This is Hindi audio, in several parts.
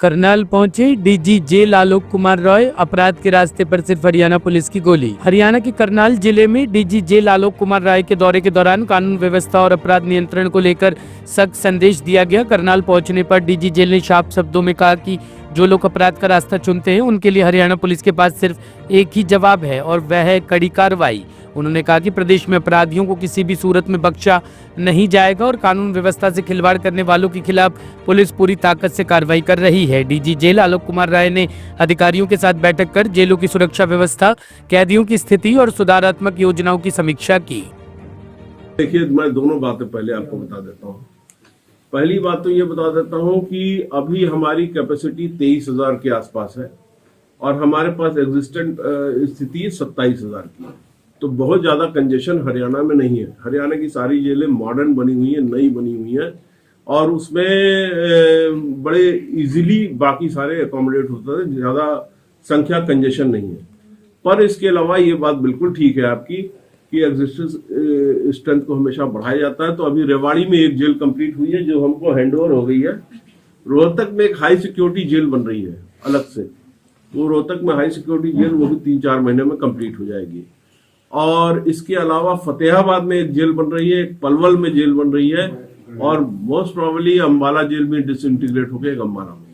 करनाल पहुंचे डीजी जेल आलोक कुमार रॉय, अपराध के रास्ते पर सिर्फ हरियाणा पुलिस की गोली। हरियाणा के करनाल जिले में डीजी जेल आलोक कुमार रॉय के दौरे के दौरान कानून व्यवस्था और अपराध नियंत्रण को लेकर सख्त संदेश दिया गया। करनाल पहुंचने पर डीजी जेल ने साफ शब्दों में कहा कि जो लोग अपराध का रास्ता चुनते हैं उनके लिए हरियाणा पुलिस के पास सिर्फ एक ही जवाब है और वह है कड़ी कार्रवाई। उन्होंने कहा कि प्रदेश में अपराधियों को किसी भी सूरत में बख्शा नहीं जाएगा और कानून व्यवस्था से खिलवाड़ करने वालों के खिलाफ पुलिस पूरी ताकत से कार्रवाई कर रही है। डीजी जेल आलोक कुमार राय ने अधिकारियों के साथ बैठक कर जेलों की सुरक्षा व्यवस्था, कैदियों की स्थिति और सुधारात्मक योजनाओं की समीक्षा की। देखिए, मैं दोनों बातें पहले आपको बता देता हूँ। पहली बात तो ये बता देता हूँ कि अभी हमारी कैपेसिटी 23,000 के आसपास है और हमारे पास एग्जिस्टेंट स्थिति 27,000 की है। तो बहुत ज्यादा कंजेशन हरियाणा में नहीं है। हरियाणा की सारी जेलें मॉडर्न बनी हुई है, नई बनी हुई है और उसमें बड़े इजीली बाकी सारे अकोमोडेट होता है, ज्यादा संख्या कंजेशन नहीं है। पर इसके अलावा ये बात बिल्कुल ठीक है आपकी कि एग्जिस्टेंस स्ट्रेंथ को हमेशा बढ़ाया जाता है। तो अभी रेवाड़ी में एक जेल कंप्लीट हुई है जो हमको हैंडओवर हो गई है। रोहतक में एक हाई सिक्योरिटी जेल बन रही है अलग से, वो रोहतक में हाई सिक्योरिटी जेल वो भी 3-4 महीने में कंप्लीट हो जाएगी। और इसके अलावा फतेहाबाद में एक जेल बन रही है, एक पलवल में जेल बन रही है और मोस्ट प्रोबेबली अंबाला जेल में डिसइंटीग्रेट होकर एक अम्बाला में।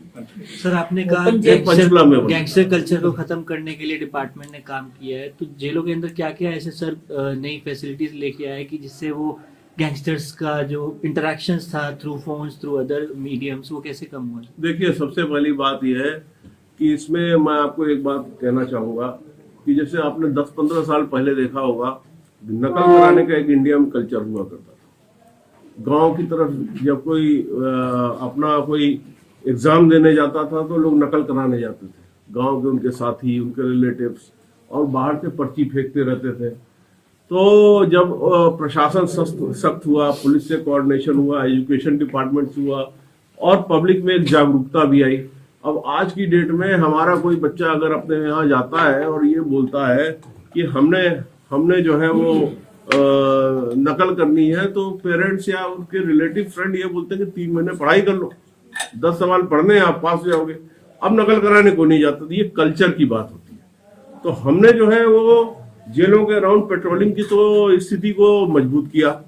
सर, आपने कहा गैंगस्टर कल्चर को खत्म करने के लिए डिपार्टमेंट ने काम किया है, तो जेलों के अंदर क्या क्या ऐसे सर नई फैसिलिटीज लेके आए कि जिससे वो गैंगस्टर्स का जो इंटरेक्शंस था through phones, through other mediums, वो कैसे कम हुआ? देखिए, सबसे पहली बात यह है कि इसमें मैं आपको एक बात कहना चाहूंगा कि जैसे आपने 10-15 साल पहले देखा होगा, नकल कराने का एक इंडिया में कल्चर हुआ करता था। गांव की तरफ जब कोई अपना कोई एग्जाम देने जाता था तो लोग नकल कराने जाते थे, गांव के उनके साथी, उनके रिलेटिव्स, और बाहर से पर्ची फेंकते रहते थे। तो जब प्रशासन सख्त हुआ, पुलिस से कोऑर्डिनेशन हुआ, एजुकेशन डिपार्टमेंट से हुआ और पब्लिक में एक जागरूकता भी आई। अब आज की डेट में हमारा कोई बच्चा अगर अपने यहाँ जाता है और ये बोलता है कि हमने जो है वो नकल करनी है, तो पेरेंट्स या उनके रिलेटिव फ्रेंड ये बोलते हैं कि 3 महीने पढ़ाई कर लो, 10 सवाल पढ़ने आप पास हो जाओगे। अब नकल कराने को नहीं जाता। तो ये कल्चर की बात होती है। तो हमने जो है वो जेलों के अराउंड पेट्रोलिंग की तो स्थिति को मजबूत किया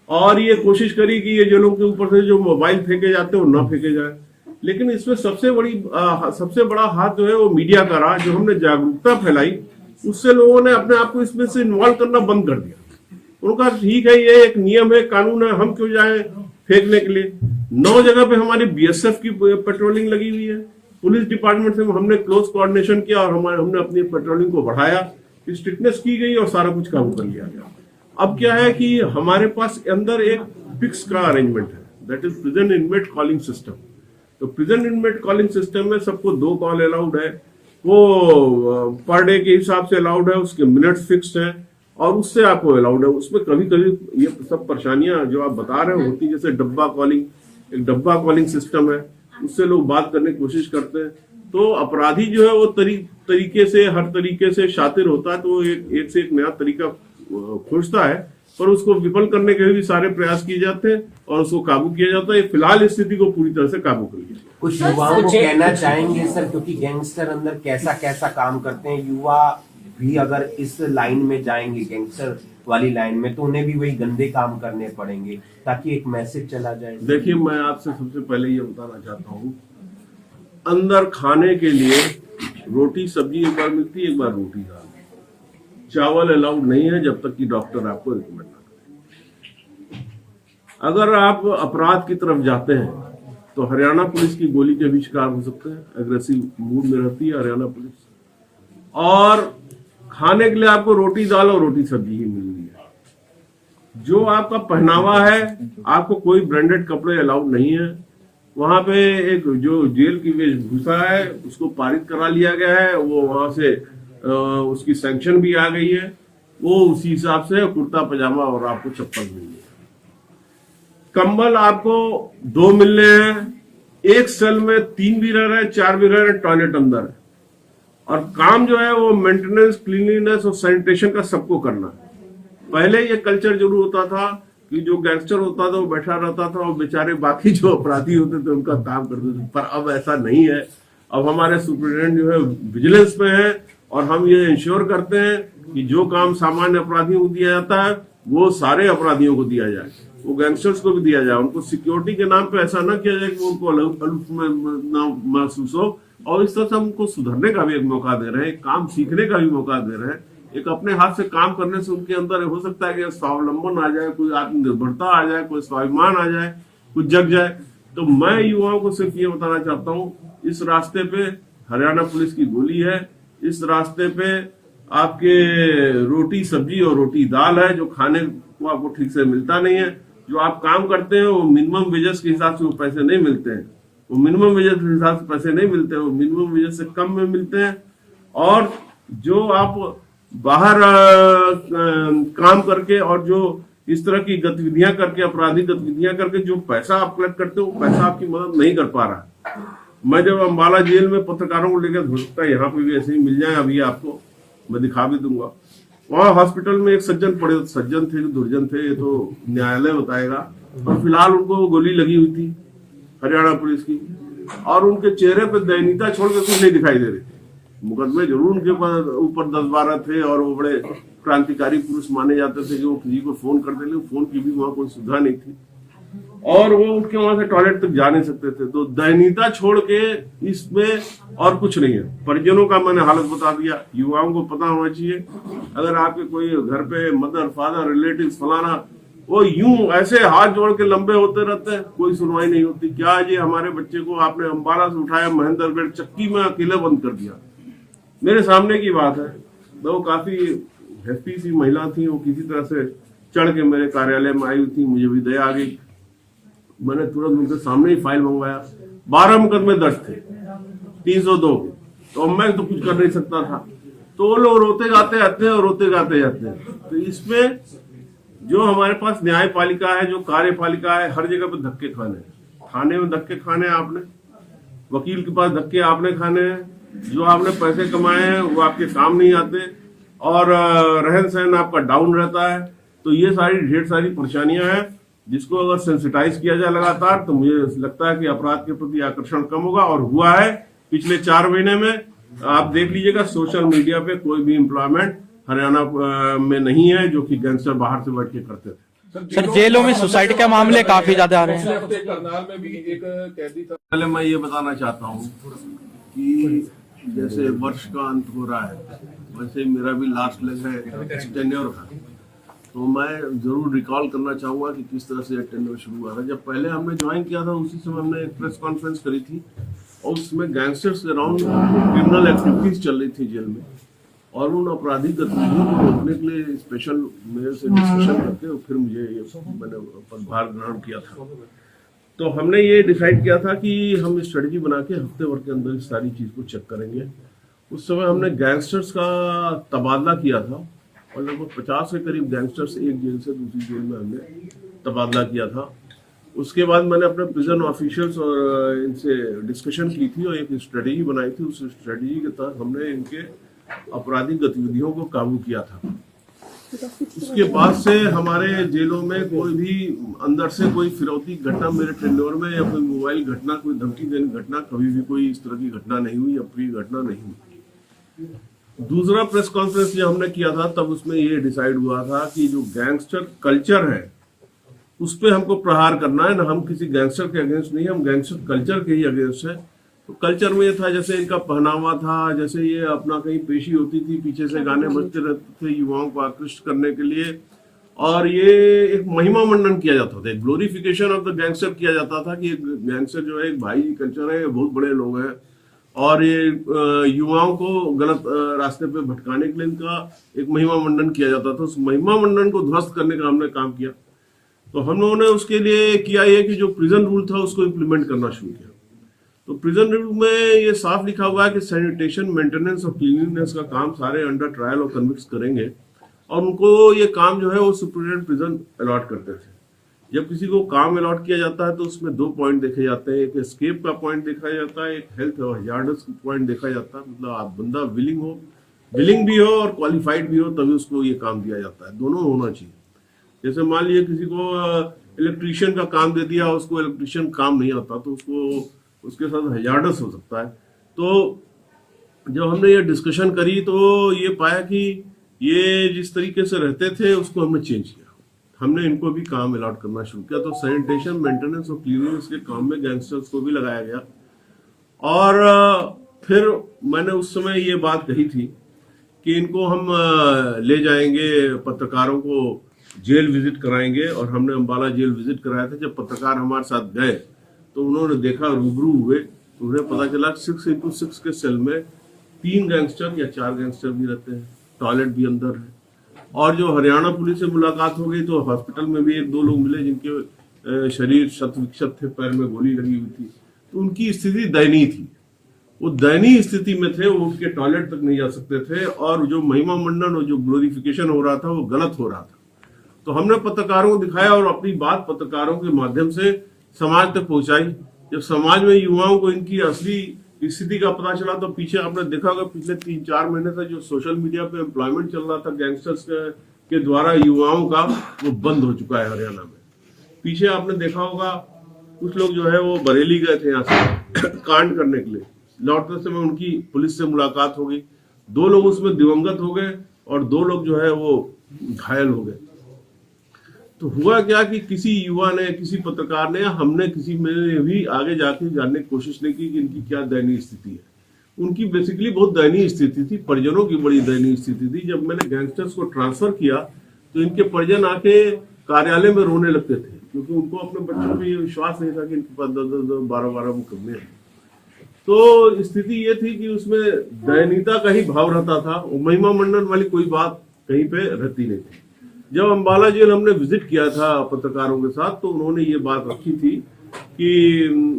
और ये कोशिश करी कि ये जेलों के ऊपर से जो मोबाइल फेंके जाते हैं वो ना फेंके जाए। लेकिन इसमें सबसे बड़ा हाथ जो है वो मीडिया का रहा। जो हमने जागरूकता फैलाई उससे लोगों ने अपने आप को इसमें से इन्वॉल्व करना बंद कर दिया। उनका ठीक है, ये एक नियम है, कानून है, हम क्यों जाए फेंकने के लिए। 9 जगह पे हमारी बीएसएफ की पेट्रोलिंग लगी हुई है। पुलिस डिपार्टमेंट से हमने क्लोज कोऑर्डिनेशन किया और हमने अपनी पेट्रोलिंग को बढ़ाया, स्ट्रिक्टनेस की गई और सारा कुछ काबू कर लिया गया। अब क्या है कि हमारे पास अंदर एक फिक्स का अरेंजमेंट है, that is prison inmate calling system. तो प्रिजन इनमेट कॉलिंग सिस्टम में सबको 2 कॉल अलाउड है, वो पर डे के हिसाब से अलाउड है, उसके मिनट्स फिक्स्ड है और उससे आपको अलाउड है। उसमें कभी कभी ये सब परेशानियां जो आप बता रहे हो होती, जैसे डब्बा कॉलिंग, एक डब्बा कॉलिंग सिस्टम है, उससे लोग बात करने की कोशिश करते हैं। तो अपराधी जो है वो तरीके से, हर तरीके से शातिर होता है, तो एक से एक नया तरीका खोजता है, पर उसको विफल करने के भी सारे प्रयास किए जाते हैं और उसको काबू किया जाता है। फिलहाल इस स्थिति को पूरी तरह से काबू कर लिया। कुछ युवाओं को कहना चाहेंगे सर, क्योंकि गैंगस्टर अंदर कैसा कैसा काम करते हैं, युवा भी अगर इस लाइन में जाएंगे, गैंगस्टर वाली लाइन में, तो उन्हें भी वही गंदे काम करने पड़ेंगे, ताकि एक मैसेज चला जाए। देखिए, मैं आपसे सबसे पहले ये बताना चाहता हूँ, अंदर खाने के लिए रोटी सब्जी एक बार मिलती है, एक बार रोटी दाल, चावल अलाउड नहीं है जब तक कि डॉक्टर आपको रिकमेंड ना करे। अगर आप अपराध की तरफ जाते हैं तो हरियाणा पुलिस की गोली के भी शिकार हो सकते हैं। एग्रेसिव मूड में रहती है हरियाणा पुलिस, और खाने के लिए आपको रोटी दाल और रोटी सब्जी ही मिल रही है। जो आपका पहनावा है, आपको कोई ब्रांडेड कपड़े अलाउड नहीं है। वहां पे एक जो जेल की वेशभूषा है उसको पारित करा लिया गया है, वो वहां से उसकी सैंक्शन भी आ गई है, वो उसी हिसाब से कुर्ता पजामा और आपको चप्पल मिल रही है। कंबल आपको 2 मिल रहे हैं, एक सेल में 3 भी रह रहे हैं, 4 भी रह रहे हैं, टॉयलेट अंदर है। और काम जो है वो मेंटेनेंस, क्लीनलीनेस और सैनिटेशन का सबको करना है। पहले ये कल्चर जरूर होता था कि जो गैंगस्टर होता था वो बैठा रहता था और बेचारे बाकी जो अपराधी होते थे उनका काम करते थे, पर अब ऐसा नहीं है। अब हमारे सुप्रिटेंडेंट जो है विजिलेंस में है और हम ये इंश्योर करते हैं कि जो काम सामान्य अपराधियों को दिया जाता है वो सारे अपराधियों को दिया जाए, वो गैंगस्टर्स को भी दिया जाए। उनको सिक्योरिटी के नाम पे ऐसा ना किया जाए कि उनको अलग में महसूस हो, और इस तरह से हमको सुधरने का भी एक मौका दे रहे हैं, काम सीखने का भी मौका दे रहे हैं। एक अपने हाथ से काम करने से उनके अंदर हो सकता है कि स्वावलंबन आ जाए, कोई आत्मनिर्भरता आ जाए, कोई स्वाभिमान आ जाए, कुछ जग जाए। तो मैं युवाओं को सिर्फ ये बताना चाहता हूँ, इस रास्ते पे हरियाणा पुलिस की गोली है, इस रास्ते पे आपके रोटी सब्जी और रोटी दाल है, जो खाने को आपको ठीक से मिलता नहीं है। जो आप काम करते हैं वो मिनिमम वेजेस के हिसाब से वो पैसे नहीं मिलते हैं, वो मिनिमम वेजेस के हिसाब से पैसे नहीं मिलते हैं, वो मिनिमम वेजेस से कम में मिलते हैं। और जो आप बाहर काम करके और जो इस तरह की गतिविधियां करके, आपराधिक गतिविधियां करके जो पैसा आप कलेक्ट करते हो, वो पैसा आपकी मदद नहीं कर पा रहा। मैं जब अम्बाला जेल में पत्रकारों को लेकर, हो सकता है यहाँ पे भी ऐसे ही मिल जाए, अभी आपको मैं दिखा भी दूंगा। वहाँ हॉस्पिटल में एक सज्जन पड़े, सज्जन थे दुर्जन थे, ये तो न्यायालय बताएगा। और फिलहाल उनको गोली लगी हुई थी हरियाणा पुलिस की, और उनके चेहरे पे दयनीयता छोड़ के कुछ नहीं दिखाई दे रही थी। मुकदमे जरूर उनके ऊपर 10-12 थे और वो बड़े क्रांतिकारी पुरुष माने जाते थे कि वो किसी को फोन कर देते, फोन की भी वहां कोई सुविधा नहीं थी, और वो उनके वहां से टॉयलेट तक जा नहीं सकते थे। तो दयनीयता छोड़ के इसमें और कुछ नहीं है। परिजनों का मैंने हालत बता दिया, युवाओं को पता होना चाहिए। अगर आपके कोई घर पे मदर फादर रिलेटिव फलाना, वो यूं ऐसे हाथ जोड़ के लंबे होते रहते हैं, कोई सुनवाई नहीं होती। क्या ये हमारे बच्चे को आपने अम्बाला से उठाया, महेंद्रगढ़ चक्की में अकेले बंद कर दिया, मेरे सामने की बात है। वो काफी हैप्पी सी महिला थी, वो किसी तरह से चढ़ के मेरे कार्यालय में आई थी, मुझे भी दया आ गई। मैंने तुरंत उनके सामने ही फाइल मंगवाया। 12 मुकदमे दर्ज थे 302 के, तो मैं तो कुछ कर नहीं सकता था। तो वो लोग रोते गाते आते हैं और रोते गाते जाते हैं। तो इसमें जो हमारे पास न्यायपालिका है, जो कार्यपालिका है, हर जगह पे धक्के खाने, थाने में धक्के खाने आपने, वकील के पास धक्के आपने खाने हैं, जो आपने पैसे कमाए हैं वो आपके काम नहीं आते, और रहन सहन आपका डाउन रहता है। तो ये सारी ढेर सारी परेशानियां हैं, जिसको अगर सेंसिटाइज किया जाए लगातार, तो मुझे लगता है कि अपराध के प्रति आकर्षण कम होगा। और हुआ है पिछले 4 महीने में, आप देख लीजिएगा सोशल मीडिया पे कोई भी एम्प्लॉयमेंट हरियाणा में नहीं है जो कि गैंगस्टर बाहर से बैठ के करते थे। सर जेलों में सुसाइड के मामले काफी ज्यादा आ रहे हैं। करनाल में भी एक कैदी था। पहले मैं ये बताना चाहता हूँ कि जैसे वर्ष का अंत हो रहा है, वैसे मेरा भी लास्ट लेग है टेन्योर का, तो मैं जरूर रिकॉल करना चाहूंगा कि किस तरह से टेन्योर शुरू हुआ था। जब पहले हमने ज्वाइन किया था उसी समय हमने एक प्रेस कॉन्फ्रेंस करी थी, और उसमें गैंगस्टर्स के अराउंड क्रिमिनल एक्टिविटीज चल रही थी जेल में, और उन आपराधिक गतिविधियों को रोकने के लिए स्पेशल मेरे से डिस्कशन करके फिर मुझे मैंने पदभार ग्रहण किया था। तो हमने ये डिसाइड किया था कि हम स्ट्रेटजी बना के हफ्ते भर के अंदर इस सारी चीज को चेक करेंगे। उस समय हमने गैंगस्टर्स का तबादला किया था, और लगभग 50 के करीब गैंगस्टर्स एक जेल से दूसरी जेल में हमने तबादला किया था। उसके बाद मैंने अपने प्रिजन ऑफिशियल्स और इनसे डिस्कशन की थी और एक स्ट्रेटजी बनाई थी। उस स्ट्रेटजी के तहत हमने इनके आपराधिक गतिविधियों को काबू किया था। उसके बाद से हमारे जेलों में कोई भी अंदर से कोई फिरौती घटना मेरे टेन्योर में, या कोई मोबाइल घटना, कोई धमकी देने घटना, कभी भी कोई इस तरह की घटना नहीं हुई, अप्रिय घटना नहीं हुई। दूसरा प्रेस कॉन्फ्रेंस जो हमने किया था, तब उसमें ये डिसाइड हुआ था कि जो गैंगस्टर कल्चर है उस पर हमको प्रहार करना है। ना हम किसी गैंगस्टर के अगेंस्ट नहीं, हम गैंगस्टर कल्चर के ही अगेंस्ट है। तो कल्चर में ये था, जैसे इनका पहनावा था, जैसे ये अपना कहीं पेशी होती थी, पीछे से गाने बजते रहते थे युवाओं को आकृष्ट करने के लिए, और ये एक महिमा मंडन किया जाता था, एक ग्लोरिफिकेशन ऑफ द गैंगस्टर किया जाता था कि गैंगस्टर जो है एक भाई कल्चर है, बहुत बड़े लोग हैं, और ये युवाओं को गलत रास्ते पे भटकाने के लिए इनका एक महिमा मंडन किया जाता था। उस महिमा मंडन को ध्वस्त करने का हमने काम किया। तो हम लोगों ने उसके लिए किया ये कि जो प्रिजन रूल था उसको इम्प्लीमेंट करना शुरू किया। तो प्रिजन रूल में ये साफ लिखा हुआ है कि सैनिटेशन, मेंटेनेंस और क्लीनिंगनेस का काम सारे अंडर ट्रायल और कन्विक्ट्स करेंगे, और उनको ये काम जो है वो सुप्रीडेंट प्रिजन अलॉट करते थे। जब किसी को काम अलॉट किया जाता है तो उसमें 2 पॉइंट देखे जाते हैं, एक एस्केप का पॉइंट देखा जाता है, एक हेल्थ और हजार्डस पॉइंट देखा जाता है। मतलब आप बंदा विलिंग भी हो और क्वालिफाइड भी हो, तभी उसको ये काम दिया जाता है, दोनों होना चाहिए। जैसे मान लीजिए किसी को इलेक्ट्रीशियन का काम दे दिया, उसको इलेक्ट्रीशियन काम नहीं आता तो उसको उसके साथ हजार्डस हो सकता है। तो जब हमने ये डिस्कशन करी तो ये पाया कि ये जिस तरीके से रहते थे उसको हमने चेंज किया। हमने इनको भी काम अलॉट करना शुरू किया, तो सैनिटेशन, मेंटेनेंस और क्लीनिंग के काम में गैंगस्टर्स को भी लगाया गया। और फिर मैंने उस समय ये बात कही थी कि इनको हम ले जाएंगे, पत्रकारों को जेल विजिट कराएंगे। और हमने अम्बाला जेल विजिट कराया था। जब पत्रकार हमारे साथ गए तो उन्होंने देखा, रूबरू हुए, तो उन्हें पता चला 6x6 के सेल में 3 गैंगस्टर या 4 गैंगस्टर भी रहते हैं, टॉयलेट भी अंदर है। और जो हरियाणा पुलिस से मुलाकात हो गई तो हॉस्पिटल में भी 1-2 लोग मिले जिनके शरीर शत विक्षत थे, पैर में गोली लगी हुई थी, तो उनकी स्थिति दयनीय थी। वो दयनीय स्थिति में थे, वो उनके टॉयलेट तक नहीं जा सकते थे। और जो महिमा मंडन और जो ग्लोरिफिकेशन हो रहा था वो गलत हो रहा था। तो हमने पत्रकारों को दिखाया और अपनी बात पत्रकारों के माध्यम से समाज तक पहुंचाई। जब समाज में युवाओं को इनकी असली स्थिति का पता चला तो पीछे आपने देखा होगा पिछले 3-4 महीने से जो सोशल मीडिया पे एम्प्लॉयमेंट चल रहा था गैंगस्टर्स के द्वारा युवाओं का, वो बंद हो चुका है हरियाणा में। पीछे आपने देखा होगा कुछ लोग जो है वो बरेली गए थे यहाँ से कांड करने के लिए, लौटते समय उनकी पुलिस से मुलाकात हो गई। 2 लोग उसमें दिवंगत हो गए और 2 लोग जो है वो घायल हो गए। तो हुआ क्या कि किसी युवा ने, किसी पत्रकार ने, हमने किसी में भी आगे जाके जानने की कोशिश नहीं की कि इनकी क्या दयनीय स्थिति है। उनकी बेसिकली बहुत दयनीय स्थिति थी, परिजनों की बड़ी दयनीय स्थिति थी। जब मैंने गैंगस्टर्स को ट्रांसफर किया तो इनके परिजन आके कार्यालय में रोने लगते थे, क्योंकि उनको अपने बच्चों पे ये विश्वास नहीं था कि इनके पास 10-12 मुकदमे हैं। तो स्थिति ये थी कि उसमें दयनीयता का ही भाव रहता था, महिमा मंडन वाली कोई बात कहीं पे रहती नहीं थी। जब अम्बाला जेल हमने विजिट किया था पत्रकारों के साथ तो उन्होंने ये बात रखी थी कि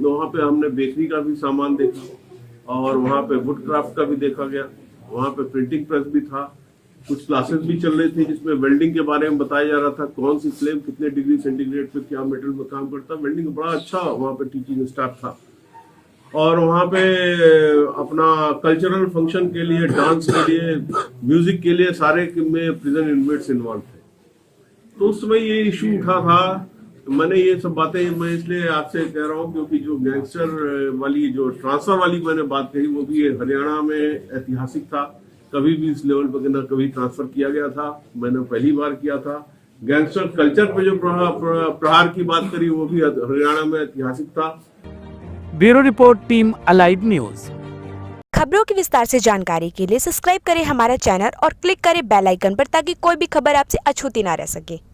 वहाँ पे हमने बेकरी का भी सामान देखा और वहाँ पे वुड क्राफ्ट का भी देखा गया, वहाँ पे प्रिंटिंग प्रेस भी था, कुछ क्लासेस भी चल रही थी जिसमें वेल्डिंग के बारे में बताया जा रहा था, कौन सी फ्लेम कितने डिग्री सेंटीग्रेड पे क्या मेटल में काम करता है। वेल्डिंग बड़ा अच्छा वहाँ पे टीचिंग स्टाफ था। और वहाँ पे अपना कल्चरल फंक्शन के लिए, डांस के लिए, म्यूजिक के लिए सारे में प्रिजन इनमेट्स इन्वॉल्व थे। तो उस समय ये इशू उठा था। मैंने ये सब बातें मैं इसलिए आपसे कह रहा हूँ क्योंकि जो गैंगस्टर वाली, जो ट्रांसफर वाली मैंने बात कही, वो भी हरियाणा में ऐतिहासिक था। कभी भी इस लेवल पर ना कभी ट्रांसफर किया गया था, मैंने पहली बार किया था। गैंगस्टर कल्चर पे जो प्रहार की बात करी वो भी हरियाणा में ऐतिहासिक था। Bureau report, team alive news. खबरों की विस्तार से जानकारी के लिए सब्सक्राइब करें हमारा चैनल और क्लिक करें बेल आइकन पर ताकि कोई भी खबर आपसे अछूती ना रह सके।